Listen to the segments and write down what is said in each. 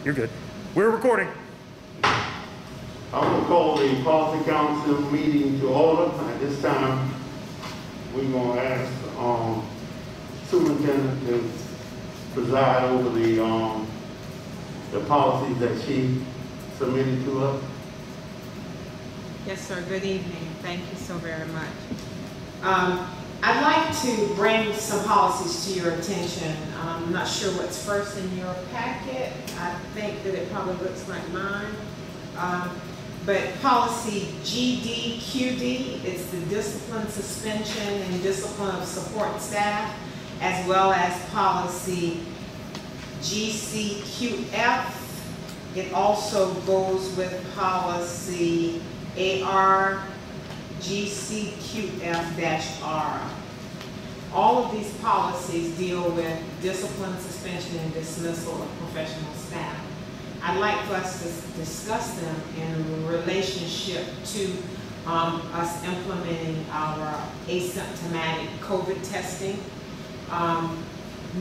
You're good. We're recording. I'm going to call the policy council meeting to order. At this time, we're going to ask superintendent to preside over the policies that she submitted to us. Yes, sir. Good evening. Thank you so very much. I'd like to bring some policies to your attention. I'm not sure what's first in your packet. I think that it probably looks like mine. But policy GDQD, it's the discipline, suspension, and discipline of support staff, as well as policy GCQF. It also goes with policy AR GCQF-R. All of these policies deal with discipline, suspension, and dismissal of professional staff. I'd like for us to discuss them in relationship to us implementing our asymptomatic COVID testing.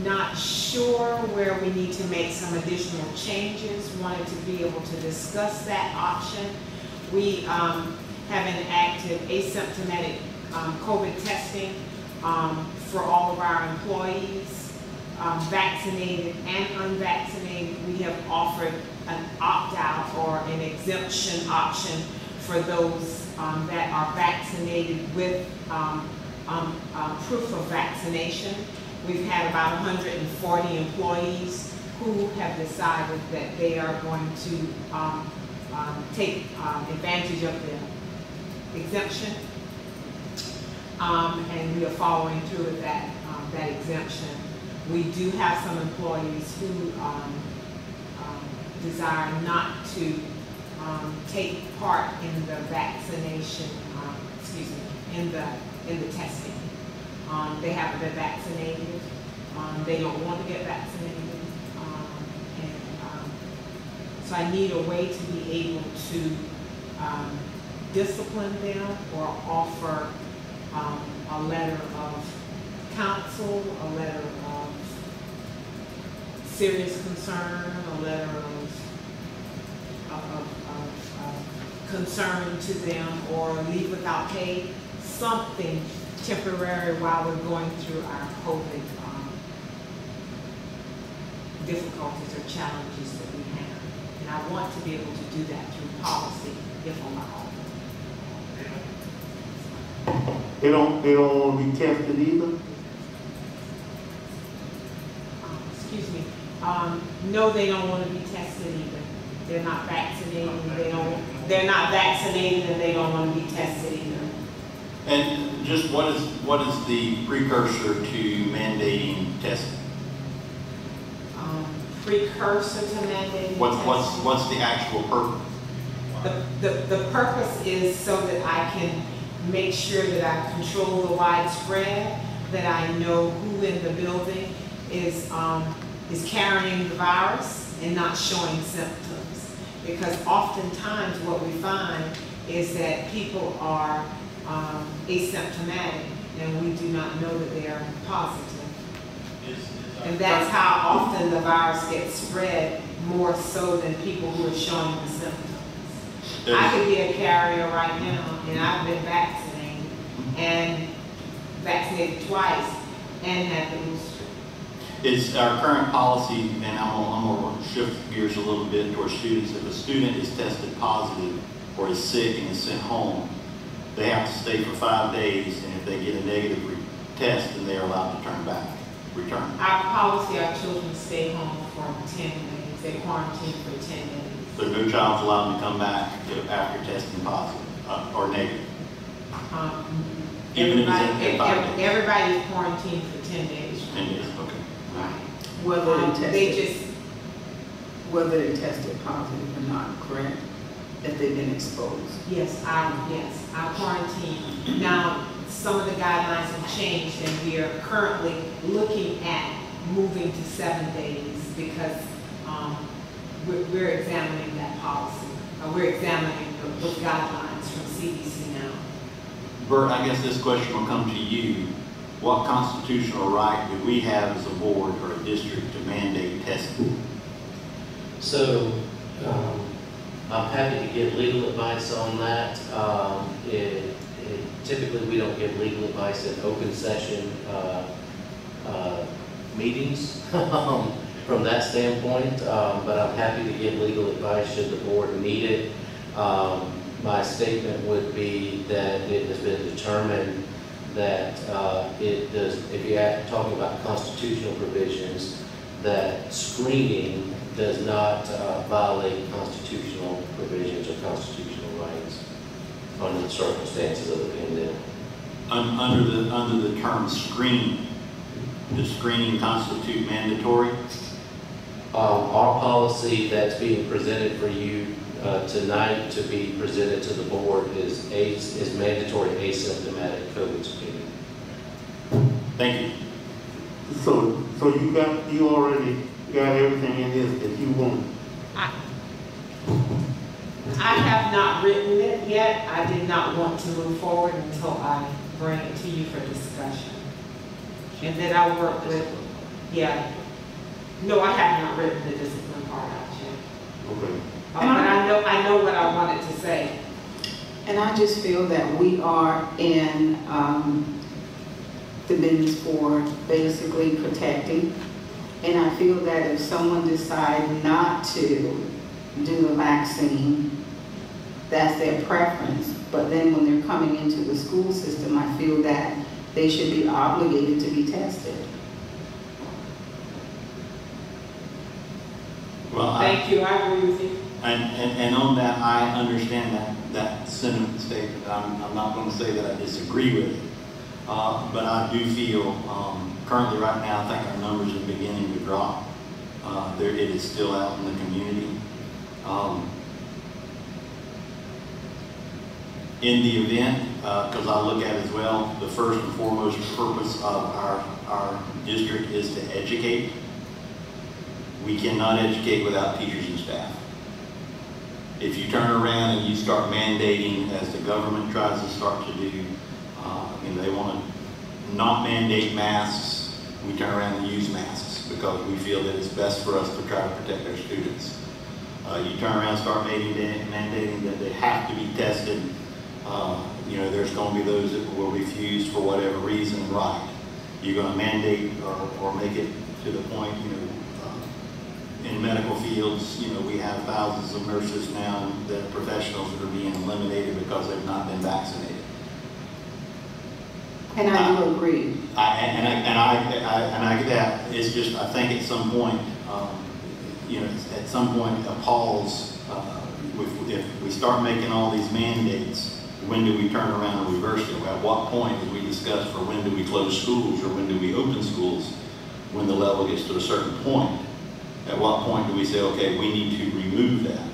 Not sure where we need to make some additional changes. Wanted to be able to discuss that option. We have enacted asymptomatic COVID testing for all of our employees, vaccinated and unvaccinated. We have offered an opt-out or an exemption option for those that are vaccinated with proof of vaccination. We've had about 140 employees who have decided that they are going to take advantage of the exemption, and we are following through with that exemption. We do have some employees who desire not to take part in the vaccination, in the testing. They haven't been vaccinated. They don't want to get vaccinated. So I need a way to be able to discipline them or offer a letter of counsel, a letter of serious concern, a letter of concern to them, or leave without pay, something temporary while we're going through our COVID difficulties or challenges that we have. And I want to be able to do that through policy, if allowed. They don't want to be tested either? Excuse me. No, they don't want to be tested either. They're not vaccinated. They're not vaccinated, and they don't want to be tested either. And just what is the precursor to mandating testing? Precursor to mandating testing. What's the actual purpose? The purpose is so that I can make sure that I control the widespread, that I know who in the building is carrying the virus and not showing symptoms. Because oftentimes what we find is that people are asymptomatic and we do not know that they are positive. And that's how often the virus gets spread, more so than people who are showing the symptoms. I could be a carrier right now, and I've been vaccinated twice, and had the booster. It's our current policy, and I'm going to shift gears a little bit towards students. If a student is tested positive or is sick and is sent home, they have to stay for 5 days, and if they get a negative test, then they're allowed to return. Our policy, our children stay home for 10 days. They quarantine for 10 days. So no child's allowed to come back after testing positive or negative. Everybody's quarantined for 10 days. 10 days, okay. Right. Whether they tested positive or not, correct? If they've been exposed. Yes, our quarantine. Now, some of the guidelines have changed, and we are currently looking at moving to 7 days because we're examining that policy. We're examining the guidelines from CDC now. Bert, I guess this question will come to you. What constitutional right do we have as a board or a district to mandate testing? So, I'm happy to give legal advice on that. Typically, we don't give legal advice in open session meetings from that standpoint, but I'm happy to give legal advice should the board need it. My statement would be that it has been determined that it does, if you're talking about constitutional provisions, that screening does not violate constitutional provisions or constitutional rights under the circumstances of the pandemic. Under the term screening, does screening constitute mandatory? Our policy that's being presented for you tonight to be presented to the board is mandatory asymptomatic COVID screening. Thank you. So you already got everything in this that you want? I have not written it yet. I did not want to move forward until I bring it to you for discussion. And then I'll work with, yeah. No, I have not written the discipline part out yet. Okay. But I know what I wanted to say. And I just feel that we are in the business for basically protecting. And I feel that if someone decides not to do the vaccine, that's their preference. But then when they're coming into the school system, I feel that they should be obligated to be tested. Well, Thank you, I agree with you. And on that, I understand that sentiment statement. I'm not going to say that I disagree with it, but I do feel currently right now, I think our numbers are beginning to drop. It is still out in the community. In the event, because I look at it as well, the first and foremost purpose of our district is to educate. We cannot educate without teachers and staff. If you turn around and you start mandating, as the government tries to start to do, they want to not mandate masks, we turn around and use masks because we feel that it's best for us to try to protect our students. You turn around and start mandating that they have to be tested. There's going to be those that will refuse for whatever reason, right? You're going to mandate or make it to the point, in medical fields, we have thousands of nurses now that professionals that are being eliminated because they've not been vaccinated. And I do agree. I get that. It's just, I think at some point, at some point a pause, if we start making all these mandates, when do we turn around and reverse it? At what point do we discuss for when do we close schools or when do we open schools when the level gets to a certain point? At what point do we say, okay, we need to remove that?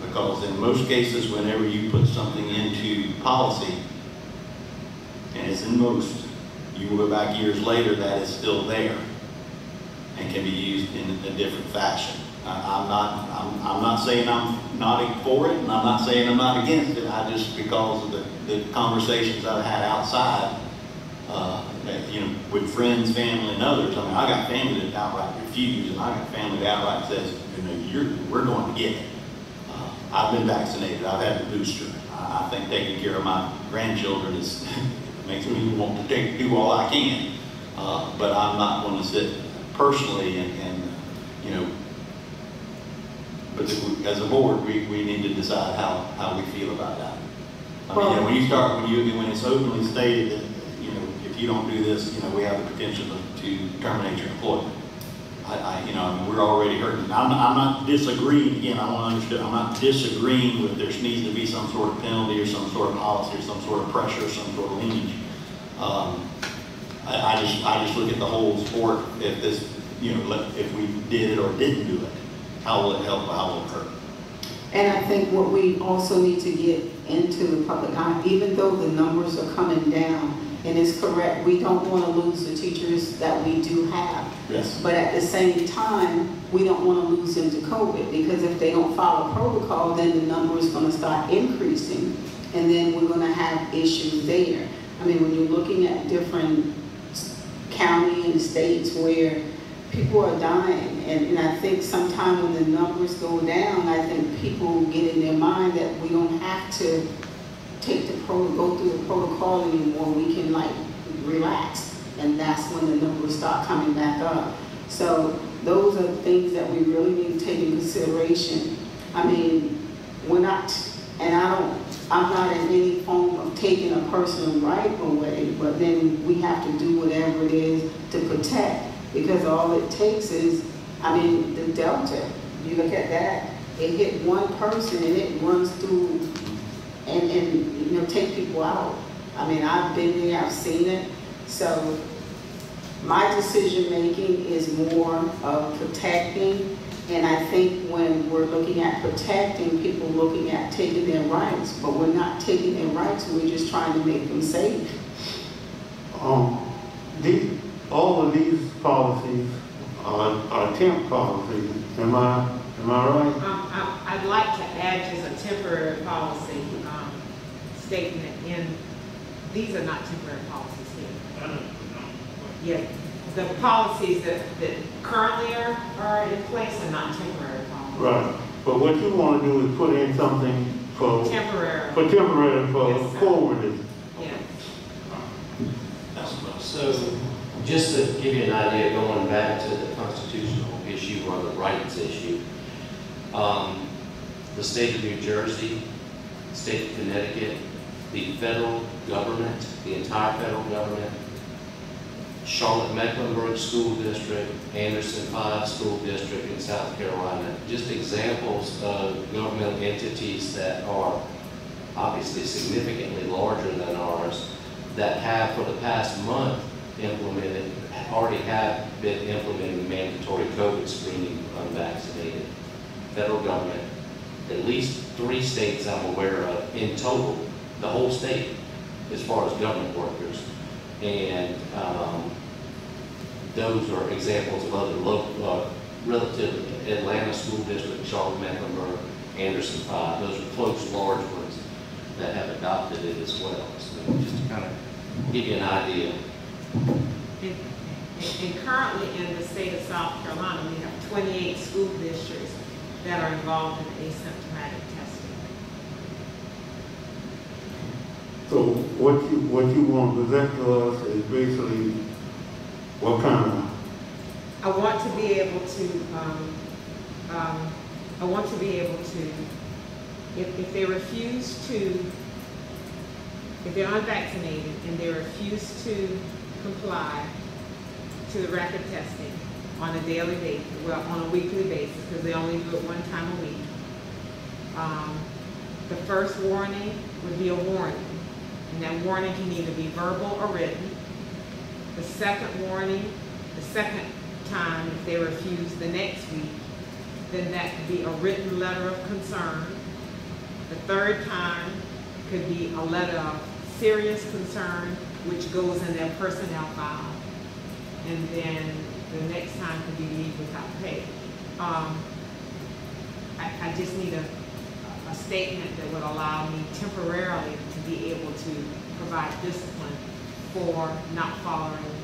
Because in most cases, whenever you put something into policy, and it's in most, you will go back years later, that is still there and can be used in a different fashion. I'm not saying I'm not for it, and I'm not saying I'm not against it. I just, because of the conversations I've had outside, with friends, family, and others. I mean, I got family that outright refuse, and I got family that outright says, we're going to get it. I've been vaccinated. I've had the booster. I think taking care of my grandchildren makes me want to do all I can. But I'm not going to sit personally and but as a board, we need to decide how we feel about that. I mean, when it's openly stated that, if you don't do this, we have the potential to terminate your employment. We're already hurting. I'm not disagreeing, again, I want to understand, I'm not disagreeing with there needs to be some sort of penalty or some sort of policy or some sort of pressure or some sort of lineage. I just look at the whole sport. If this, if we did it or didn't do it, how will it help, how will it hurt? And I think what we also need to get into the public eye, even though the numbers are coming down, and it's correct, we don't want to lose the teachers that we do have. Yes. But at the same time, we don't want to lose them to COVID, because if they don't follow protocol, then the number is going to start increasing, and then we're going to have issues there. I mean, when you're looking at different counties and states where people are dying, and I think sometime when the numbers go down, I think people get in their mind that we don't have to go through the protocol anymore. We can like relax, and that's when the numbers start coming back up. So those are things that we really need to take in consideration. I mean, we're not, and I'm not in any form of taking a personal right away, but then we have to do whatever it is to protect, because all it takes is, I mean, the Delta, you look at that, it hit one person and it runs through and you know, take people out. I mean, I've been there, I've seen it. So my decision making is more of protecting, and I think when we're looking at protecting, people looking at taking their rights, but we're not taking their rights, we're just trying to make them safe. All of these policies are temp policies. Am I right? I'd like to add just a temporary policy statement in, these are not temporary policies here. Yeah, the policies that currently are in place are not temporary policies. Right. But what you want to do is put in something for Temporary. for Yes, sir. forwarding. Yeah. So, just to give you an idea, going back to the constitutional issue or the rights issue, the state of New Jersey, state of Connecticut, the federal government, the entire federal government, Charlotte-Mecklenburg School District, Anderson 5 School District in South Carolina, just examples of governmental entities that are obviously significantly larger than ours, that have for the past month already have been implementing mandatory COVID screening for unvaccinated. Federal government, at least 3 states I'm aware of in total, the whole state, as far as government workers. And those are examples of other local, relative Atlanta School District, Charlotte-Mecklenburg, Anderson 5. Those are close, large ones that have adopted it as well. So just to kind of give you an idea. And currently in the state of South Carolina, we have 28 school districts that are involved in asymptomatic testing. So what you want to present to us is basically what kind of? I want to be able to, if they refuse to, if they're unvaccinated and they refuse to comply to the rapid testing on a daily basis, well, on a weekly basis, because they only do it 1 time a week, the first warning would be a warning, and that warning can either be verbal or written. The second warning, the second time, if they refuse the next week, then that could be a written letter of concern. The third time could be a letter of serious concern, which goes in their personnel file. And then the next time could be leave without pay. I just need a statement that would allow me temporarily to be able to provide discipline for not following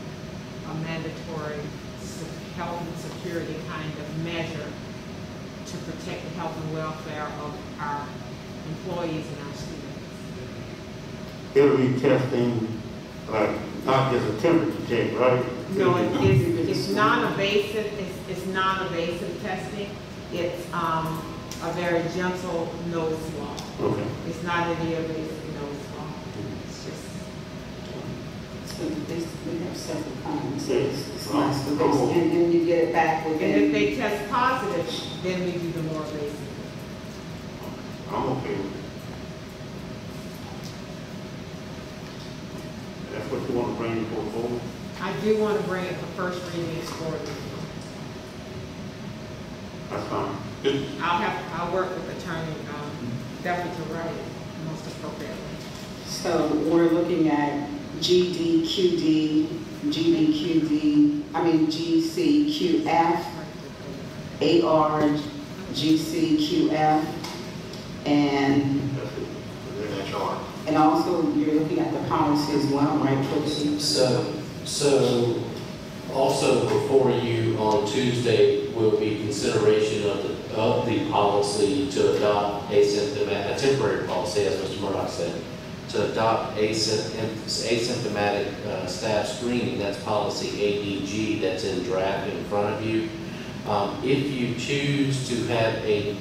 a mandatory health and security kind of measure to protect the health and welfare of our employees and our students. It'll be testing, like, not just a temperature check, right? No, it's non-invasive. It's non-invasive testing. It's a very gentle nose swab. Okay. It's not any invasive nose swab. It's just. So we have several kinds. Yeah. It's nice for this, and then you get it back And within. if they test positive, then we do the more invasive. I'm okay with it. That's what you want to bring for forward? I do want to bring it for first reading forward. That's fine. I'll work with Attorney Deputy to write it most appropriately. So we're looking at GDQD, GCQF, AR, GCQF, and also you're looking at the policy as well, right? So Also, before you on Tuesday will be consideration of the policy to adopt a temporary policy, as Mr. Murdoch said, to adopt asymptomatic staff screening. That's policy ADG that's in draft in front of you. If you choose to have a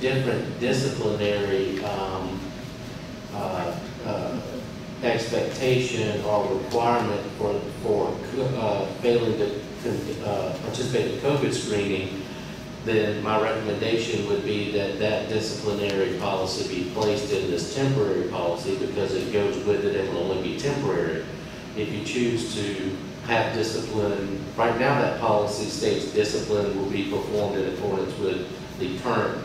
different disciplinary expectation or requirement for failing to participate in COVID screening, then my recommendation would be that that disciplinary policy be placed in this temporary policy because it goes with it and will only be temporary. If you choose to have discipline, right now that policy states discipline will be performed in accordance with the current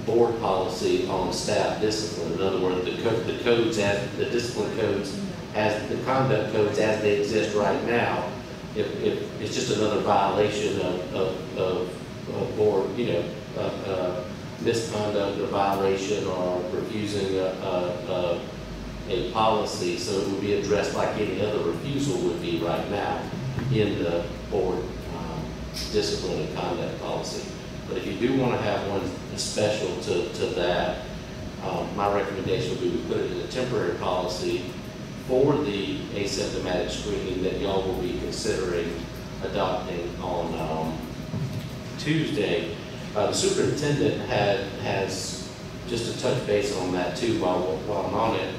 board policy on staff discipline. In other words, the codes, as the discipline codes, as the conduct codes as they exist right now, if it's just another violation of board, misconduct or violation or refusing a policy, so it would be addressed like any other refusal would be right now in the board discipline and conduct policy. But if you do want to have one special to that, my recommendation would be we put it in a temporary policy for the asymptomatic screening that y'all will be considering adopting on Tuesday. The superintendent has, just to touch base on that too while I'm on it,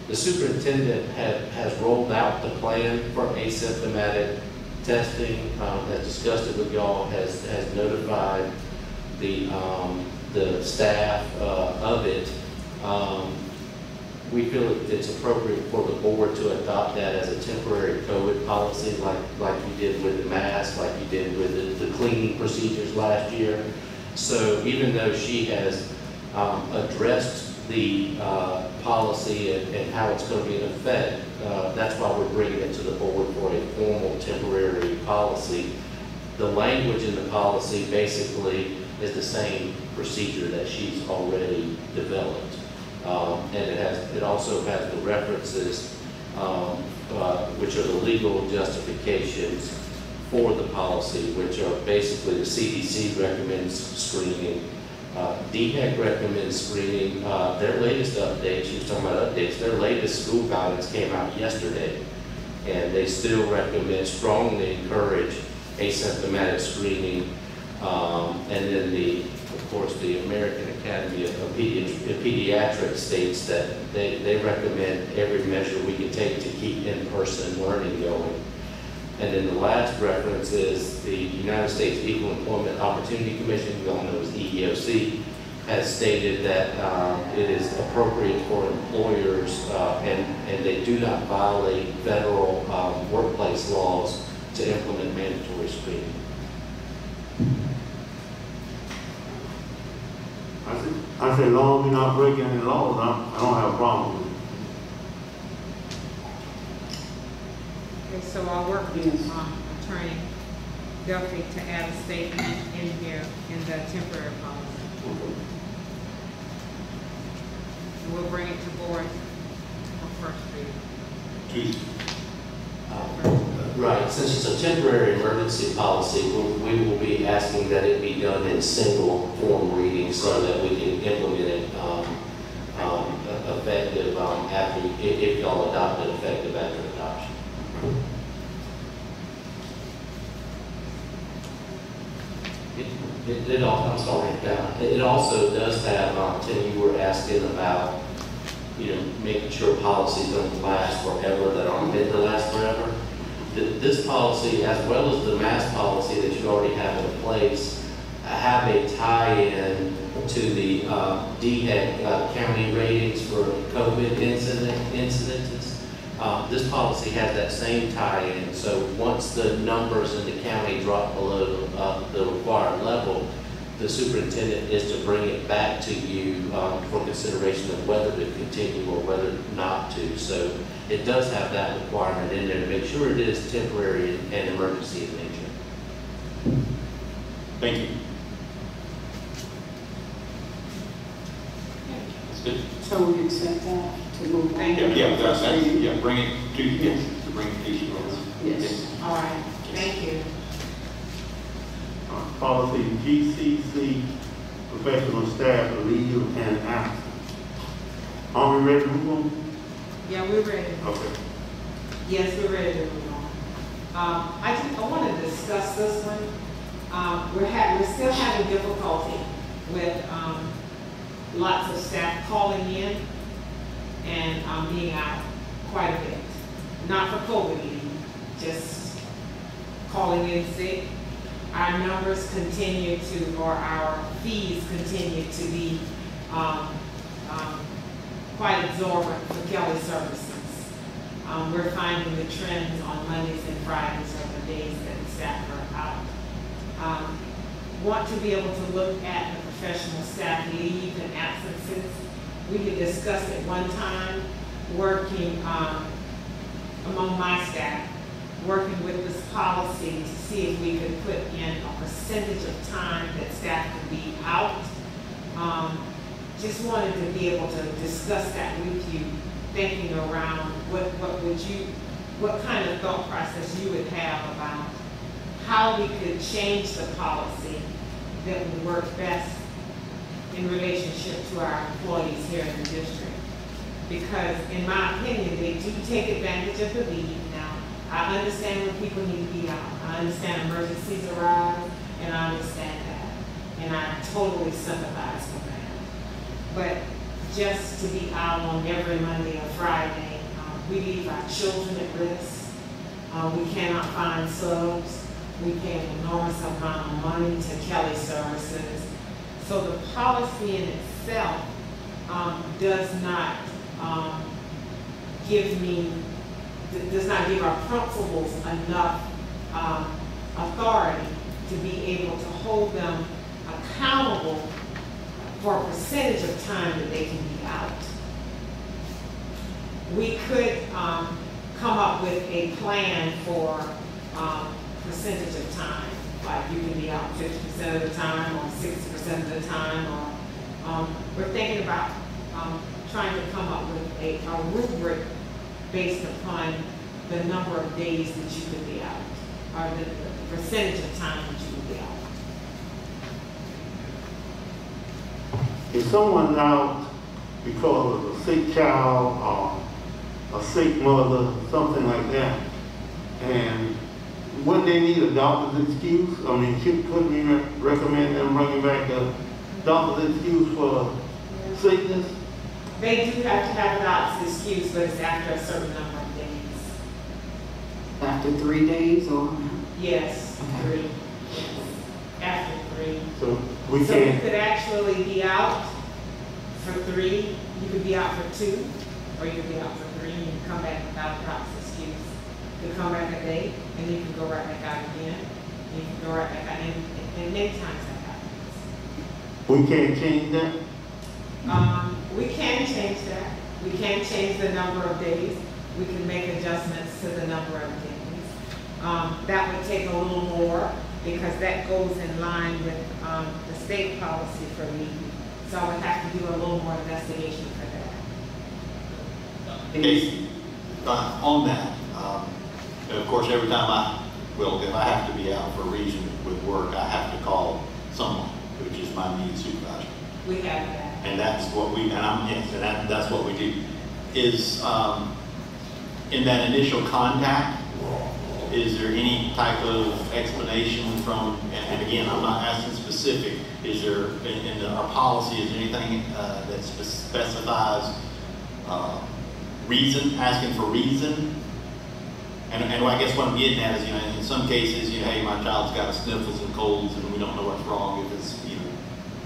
the superintendent has rolled out the plan for asymptomatic testing, has discussed it with y'all, has notified the staff of it. We feel it's appropriate for the board to adopt that as a temporary COVID policy, like you did with the mask, like you did with the cleaning procedures last year. So even though she has addressed the policy and how it's going to be in effect, that's why we're bringing it to the board for a formal temporary policy. The language in the policy basically is the same procedure that she's already developed. And it also has the references, which are the legal justifications for the policy, which are basically the CDC recommends screening, DHEC recommends screening. Their latest updates, you were talking about updates, their latest school guidance came out yesterday, and they still recommend, strongly encourage asymptomatic screening. And then of course, the American Academy of Pediatrics states that they recommend every measure we can take to keep in-person learning going. And then the last reference is the United States Equal Employment Opportunity Commission, we all know as EEOC, has stated that it is appropriate for employers and they do not violate federal workplace laws to implement mandatory screening. I say, long as we're not breaking any laws, I don't have a problem with it. Okay, so I'll work with Attorney Duffy to add a statement in here in the temporary policy. And we'll bring it to board for first reading. Tuesday. Right, since it's a temporary emergency policy, we will be asking that it be done in single form reading so that we can implement it effective after, if y'all adopt it effective after adoption. It also does have, Tim, you were asking about, making sure policies don't last forever, that aren't meant to last forever. This policy, as well as the mask policy that you already have in place, have a tie-in to the DHEC county ratings for COVID incidences. This policy has that same tie-in, so once the numbers in the county drop below the required level, the superintendent is to bring it back to you for consideration of whether to continue or whether not to. So it does have that requirement in there to make sure it is temporary and emergency in nature. Thank you. That's good. So we accept that to move on? Thank you. Yeah, bring it to you. Yes, to bring bring patient notes. Yes. All right, thank you. Policy GCC, professional staff, leave and absence. Are we ready to move on? Yeah, we're ready. Okay. Yes, we're ready to move on. I want to discuss this one. We're still having difficulty with lots of staff calling in and being out quite a bit. Not for COVID leave, just calling in sick. Our numbers continue to, or our fees continue to be quite exorbitant for Kelly services. We're finding the trends on Mondays and Fridays are the days that the staff are out. Want to be able to look at the professional staff leave and absences. We had discussed at one time working among my staff, working with this policy to see if we could put in a percentage of time that staff could be out. Just wanted to be able to discuss that with you, thinking around what kind of thought process you would have about how we could change the policy that would work best in relationship to our employees here in the district. Because in my opinion, they do take advantage of the leave now. I understand when people need to be out. I understand emergencies arise, and I understand that. And I totally sympathize with that. But just to be out on every Monday or Friday, we leave our children at risk. We cannot find subs. We pay an enormous amount of money to Kelly services. So the policy in itself does not give our principals enough authority to be able to hold them accountable for a percentage of time that they can be out. We could come up with a plan for percentage of time, like you can be out 50% of the time or 60% of the time, or we're thinking about trying to come up with a rubric based upon the number of days that you could be out, or the percentage of time that you would be out. If someone's out because of a sick child or a sick mother, something like that, and wouldn't they need a doctor's excuse? I mean, couldn't we recommend them bringing back a doctor's excuse for sickness? They do have to have a doctor's excuse, but it's after a certain number of days. After 3 days or? Yes, 3. Yes. After 3. So we So you can't. could actually be out for 3, you could be out for 2, or you could be out for 3, and you can come back without a doctor's excuse. You come back a day, and you can go right back out again. You can go right back out, and many times that happens. We can't change that. We can change that. We can change the number of days. We can make adjustments to the number of days. That would take a little more because that goes in line with the state policy for leave. So I would have to do a little more investigation for that. Okay, on that, of course, every time if I have to be out for a reason with work, I have to call someone, which is my immediate supervisor. We have that. And that's what that's what we do. Is in that initial contact, is there any type of explanation from, and again, I'm not asking specific, is there, in our policy, is there anything that specifies reason, asking for reason? And I guess what I'm getting at is, in some cases, hey, my child's got sniffles and colds and we don't know what's wrong. If it's,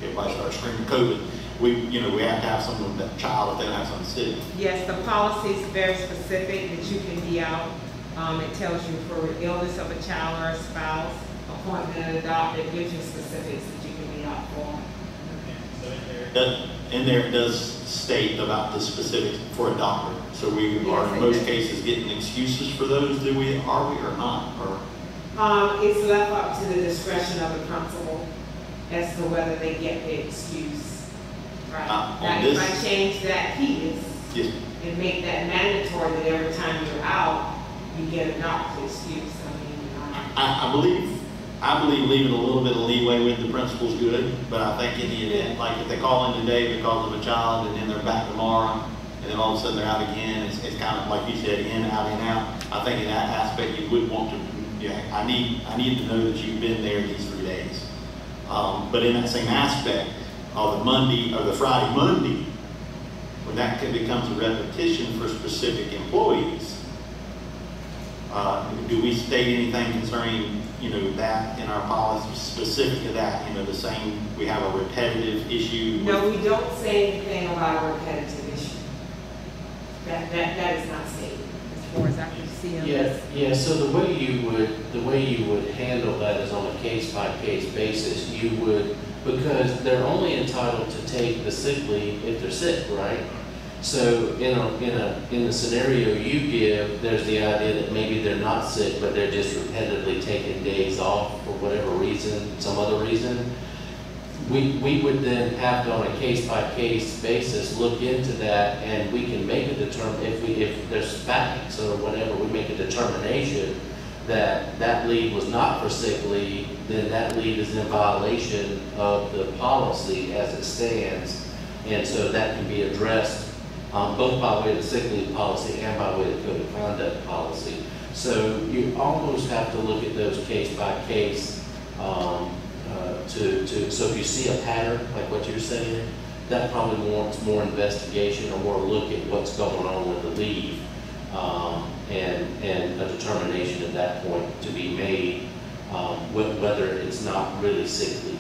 everybody starts screaming COVID, we have to have someone, that child, if they don't have something sick. Yes, the policy is very specific that you can be out. It tells you for illness of a child or a spouse, appointment of a doctor, it gives you specifics that you can be out for. And there it does state about the specifics for a doctor. So we are in most cases getting excuses for those. Are we or not? Or it's left up to the discretion of the principal as to whether they get the excuse. Right. Now, if I change that piece yes. and make that mandatory that every time you're out, you get a doctor's excuse. I believe leaving a little bit of leeway with the principal is good, but I think in the event, like if they call in today because of a child and then they're back tomorrow, and then all of a sudden they're out again, it's kind of like you said, in, out, in, out. I think in that aspect you would want to, yeah, I need to know that you've been there these 3 days. But in that same aspect, of the Monday, or the Friday, Monday, when that becomes a repetition for specific employees, do we state anything concerning, that in our policy, specific to that, the same, we have a repetitive issue? No, we don't say anything about a repetitive issue. That is not stated, as far as I can see. Yeah, so the way you would handle that is on a case-by-case basis. You would, because they're only entitled to take the sick leave if they're sick, right? So in the scenario you give, there's the idea that maybe they're not sick, but they're just repetitively taking days off for whatever reason, some other reason. We would then have to, on a case-by-case basis, look into that, and we can make a if there's facts or whatever, we make a determination that that leave was not for sick leave, then that leave is in violation of the policy as it stands, and so that can be addressed both by way of the sick leave policy and by way of the code of conduct policy. So you almost have to look at those case by case. So if you see a pattern like what you're saying, that probably warrants more investigation or more look at what's going on with the leave, and a determination at that point to be made whether it's not really sick leave.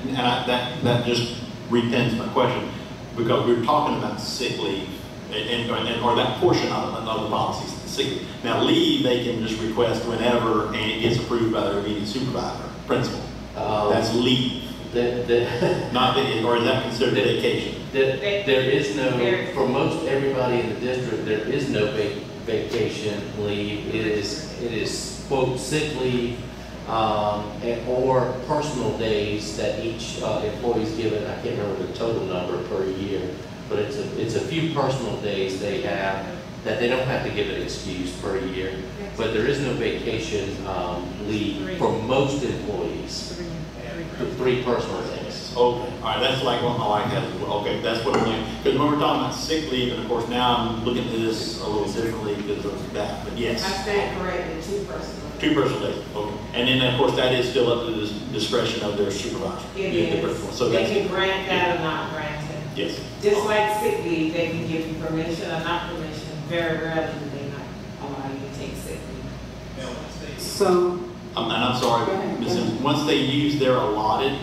And that just repins my question, because we're talking about sick leave or that portion of the policies, sick leave. Now leave, they can just request whenever, and it gets approved by their immediate supervisor, principal. That's leave. Not that, or is that considered vacation? There is no, for most everybody in the district, there is no vacation leave. It is quote sick leave or personal days that each employee is given. I can't remember the total number per year, but it's a few personal days they have that they don't have to give an excuse per year. But there is no vacation leave for most employees. 3 personal days. Okay, all right, that's like what I like that as well. Okay, that's what I'm doing. Because when we're talking about sick leave, and of course now I'm looking at this a little differently because of that, but yes. I stand corrected, 2 personal days. 2 personal days, okay. And then of course that is still up to the discretion of their supervisor. It is. So they can grant that or not grant it. Yes. Just like sick leave, they can give you permission or not permission. Very rarely do they not allow you to take sick leave. So, and I'm sorry, Ms. Sims, once they use their allotted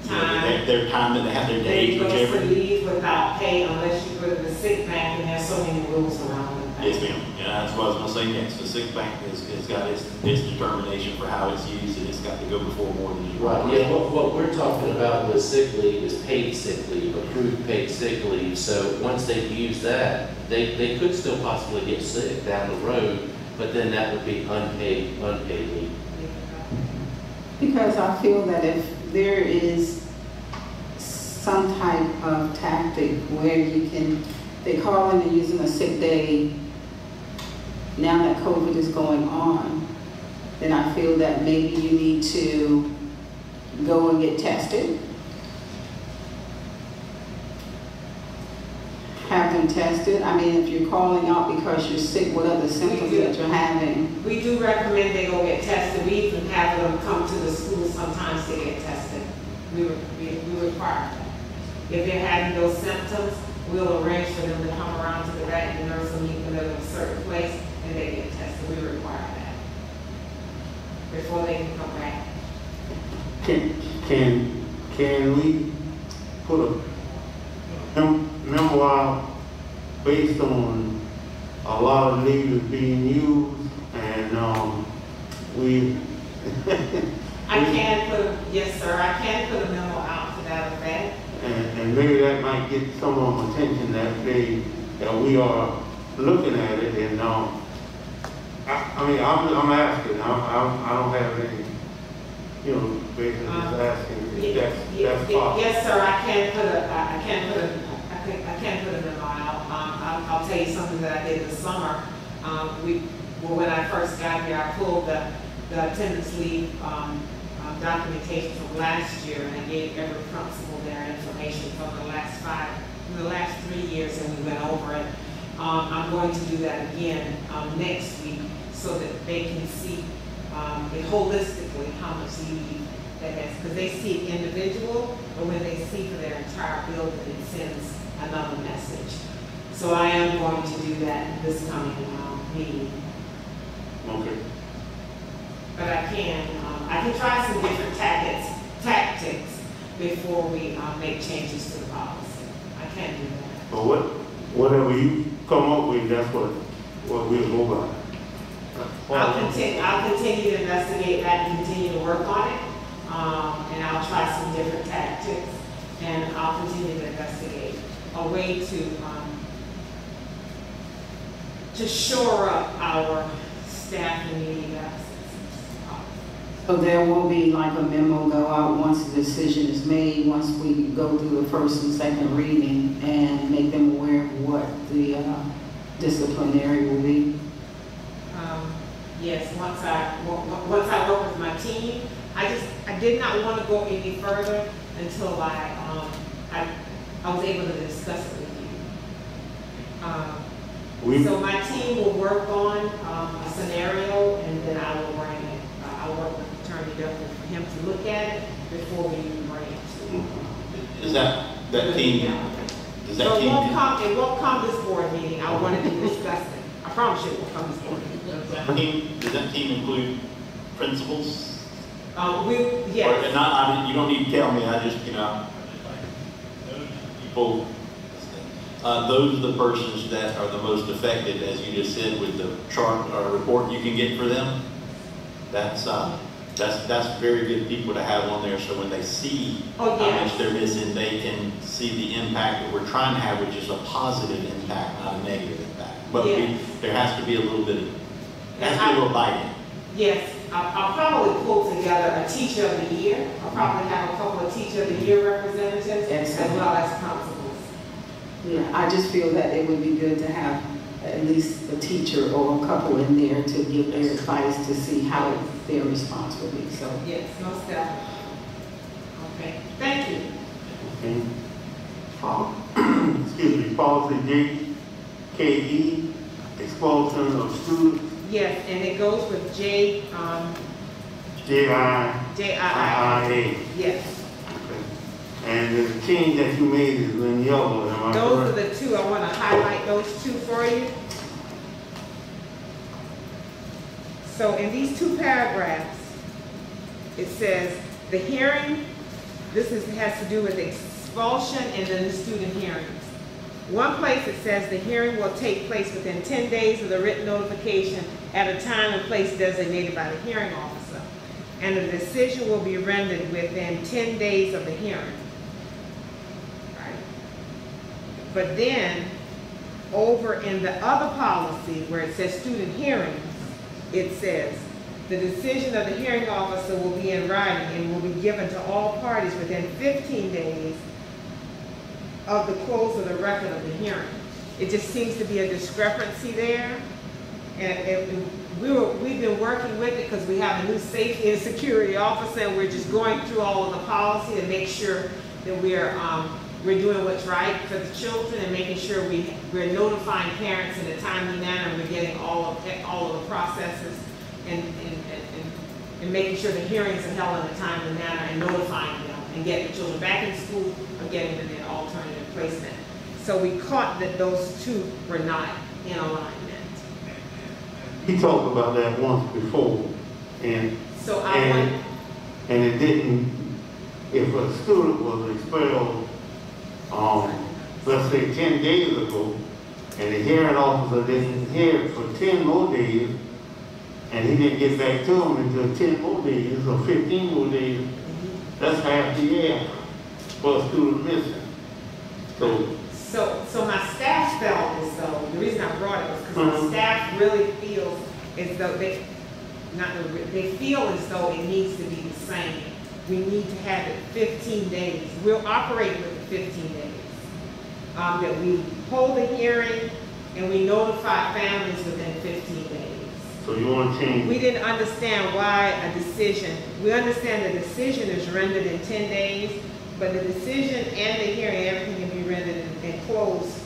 time, their time that they have their days, whichever. They go to leave without pay unless you go to the sick bank, and there's so many rules around it. Yes, ma'am. Yeah, that's what I was going to say next. The sick bank has got its determination for how it's used, and it's got to go before more than you. Right. Yeah. What we're talking about with sick leave is paid sick leave, accrued paid sick leave. So once they've used that, they could still possibly get sick down the road, but then that would be unpaid leave. because I feel that if there is some type of tactic where you can, they call in and using a sick day, now that COVID is going on, then I feel that maybe you need to go and get tested. Have them tested. I mean, if you're calling out because you're sick, what are the symptoms that you're having? We do recommend they go get tested. We even have them come to the school sometimes to get tested. We require that. If they're having those symptoms, we'll arrange for them to come around to the vet and nurse and meet them at a certain place and they get tested. We require that before they can come back. Can we put a memoir based on a lot of leaders being used, and we I can put, yes sir, I can put a memo out to that effect. and maybe that might get someone's attention that we are looking at it, and I mean, I'm asking, I don't have any, basically just asking if that's possible. Yes, sir. I can put a memo out. I'll tell you something that I did this summer. When I first got here, I pulled the attendance leave documentation from last year, and I gave every principal their information from the last 3 years, and we went over it. I'm going to do that again next week so that they can see it holistically how much leave that has, because they see it individual, but when they see for their entire building, it sends another message. So I am going to do that this coming meeting. Okay. But I can try some different tactics before we make changes to the policy. I can do that. But whatever you come up with, that's what we'll go by. I'll continue to investigate that and continue to work on it. And I'll try some different tactics, and I'll continue to investigate a way to shore up our staff and leave absence. So there will be like a memo go out once the decision is made, once we go through the first and second reading and make them aware of what the disciplinary will be. Yes, once I work with my team, I did not want to go any further until I was able to discuss it with you. So my team will work on a scenario, and then I will bring it. I'll work with Attorney Duffy for him to look at it before we even bring it to you. Is that team? Does that So team? it won't come this board meeting. I wanted to discuss it. I promise you it will come this board meeting. Does that team include principals? Yes. You don't need to tell me. I just, people. Those are the persons that are the most affected, as you just said, with the chart or report you can get for them. That's very good people to have on there. So when they see how much they're missing, they can see the impact that we're trying to have, which is a positive impact, not a negative impact. But there has to be a little bit of, bite-in. Yes, I'll probably pull together a teacher of the year. I'll probably have a couple of teacher of the year representatives as well as principals. Yeah, I just feel that it would be good to have at least a teacher or a couple in there to give their advice to see how their response will be. So yes, most definitely. Okay, thank you. Okay. Excuse me, policy JKE, expulsion of students. Yes, and it goes with JIIA. Yes. And the change that you made is in yellow, am I correct? Those are the two. I want to highlight those two for you. So in these two paragraphs, it says the hearing, has to do with expulsion and then the student hearings. One place it says the hearing will take place within 10 days of the written notification at a time and place designated by the hearing officer. And the decision will be rendered within 10 days of the hearing. But then, over in the other policy where it says student hearings, it says the decision of the hearing officer will be in writing and will be given to all parties within 15 days of the close of the record of the hearing. It just seems to be a discrepancy there. And we've been working with it because we have a new safety and security officer, and we're just going through all of the policy to make sure that we're doing what's right for the children and making sure we're notifying parents in a timely manner, and we're getting all of the processes and making sure the hearings are held in a timely manner and notifying them and getting the children back in school or getting them in alternative placement. So we caught that those two were not in alignment. He talked about that once before, and it didn't. If a student was expelled, let's say 10 days ago, and the hearing officer didn't hear it for 10 more days, and he didn't get back to him until 10 more days or 15 more days, that's half the year for a student missing. So my staff felt as though, the reason I brought it was because my staff really feels as though they feel as though it needs to be the same. We need to have it 15 days. We'll operate with the 15 days. That we hold a hearing and we notify families within 15 days. So you want to change? We didn't understand why a decision, we understand the decision is rendered in 10 days, but the decision and the hearing, everything can be rendered and closed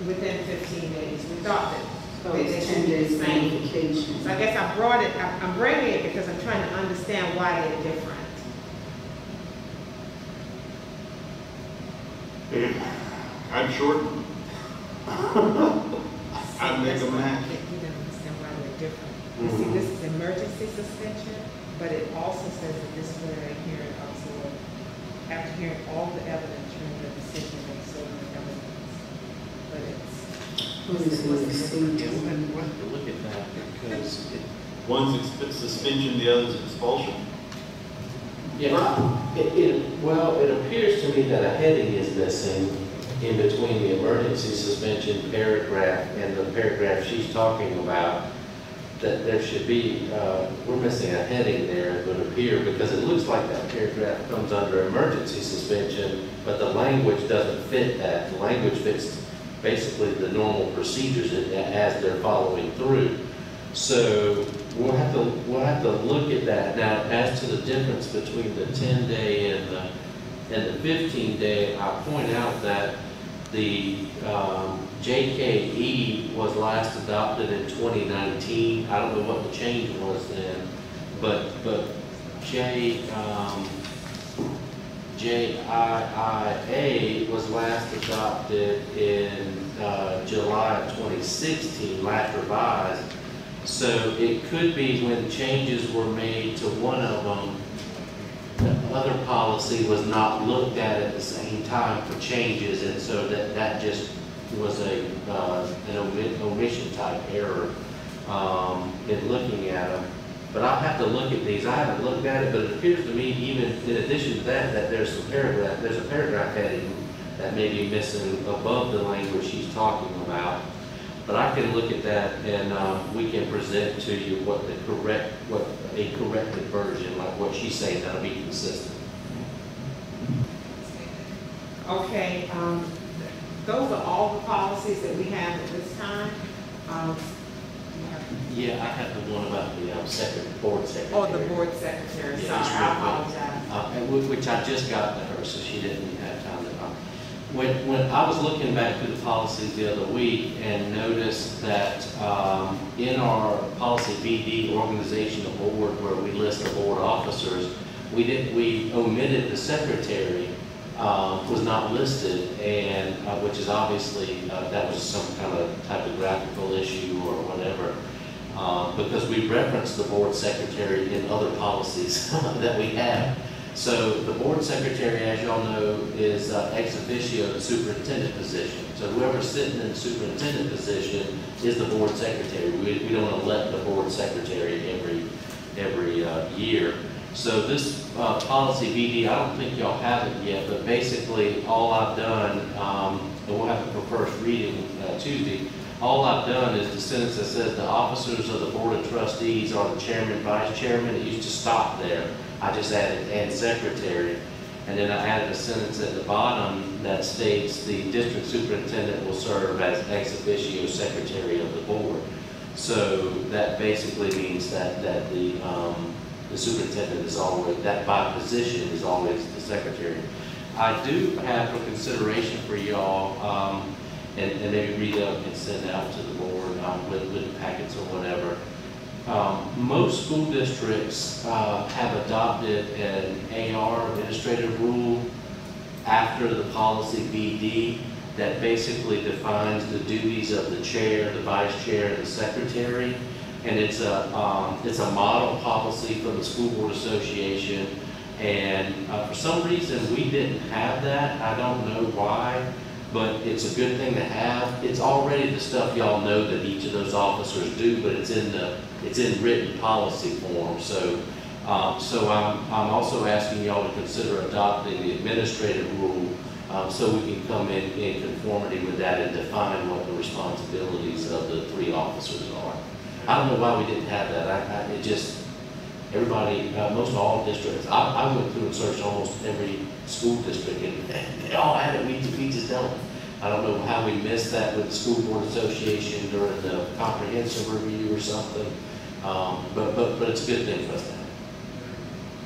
within 15 days. We thought that So they it's should 10 be days the same. notification. So I guess I brought it, I'm bringing it because I'm trying to understand why they're different. I'd shorten. I'd make a match. You don't understand why they're different. You see, this is emergency suspension, but it also says that this is where a hearing also, after hearing all the evidence, render the decision based on the evidence. But it's. What is the procedure? We'll have to look at that because One's suspension, the other's expulsion. well, it appears to me that a heading is missing in between the emergency suspension paragraph and the paragraph she's talking about. That there should be, we're missing a heading there, it would appear, because it looks like that paragraph comes under emergency suspension, but the language doesn't fit that. The language fits basically the normal procedures as they're following through. So we'll have to look at that. Now, as to the difference between the 10-day and the 15-day, I point out that the JKE was last adopted in 2019. I don't know what the change was then, but JIIA was last adopted in July of 2016, last revised. So it could be when changes were made to one of them, the other policy was not looked at the same time for changes, and so that just was an omission type error in looking at them. But I'll have to look at these. I haven't looked at it, but it appears to me, even in addition to that, that there's a paragraph heading that may be missing above the language she's talking about. But I can look at that and we can present to you what a corrected version, like what she's saying, that'll be consistent. Okay, those are all the policies that we have at this time. Yeah, I have the one about the board secretary. Oh, the board secretary, Yeah, sorry, just I real quick. apologize. Which I just got to her, so she didn't have time to talk. When I was looking back through the policies the other week and noticed that in our policy BD, organizational board, where we list the board officers, we omitted the secretary, was not listed, and which is obviously that was some kind of typographical issue or whatever. Because we reference the board secretary in other policies that we have. So the board secretary, as y'all know, is ex officio the superintendent position. So whoever's sitting in the superintendent position is the board secretary. We don't elect the board secretary every year. So this policy BD, I don't think y'all have it yet, but basically all I've done, and we'll have it for first reading Tuesday, all I've done is the sentence that says the officers of the board of trustees are the chairman, vice chairman. It used to stop there. I just added and secretary. And then I added a sentence at the bottom that states the district superintendent will serve as ex officio secretary of the board. So that basically means that the superintendent is always, that by position is always the secretary. I do have for consideration for y'all, and maybe read up and send out to the board with packets or whatever. Most school districts have adopted an AR administrative rule after the policy BD that basically defines the duties of the chair, the vice chair, and the secretary. And it's a model policy from the School Board Association. And for some reason, we didn't have that. I don't know why, but it's a good thing to have. It's already the stuff y'all know that each of those officers do, but it's in written policy form. So I'm also asking y'all to consider adopting the administrative rule so we can come in conformity with that and define what the responsibilities of the three officers are. I don't know why we didn't have that. It just, everybody, most all districts, I went through and searched almost every school district and they all had it. We just don't. I don't know how we missed that with the School Board Association during the comprehensive review or something. But it's a good thing for us to have.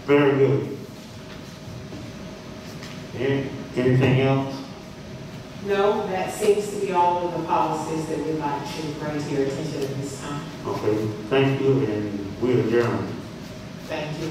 Very good. Anything else? No, that seems to be all of the policies that we'd like to bring to your attention at this time. Okay, thank you, and we adjourn. Thank you.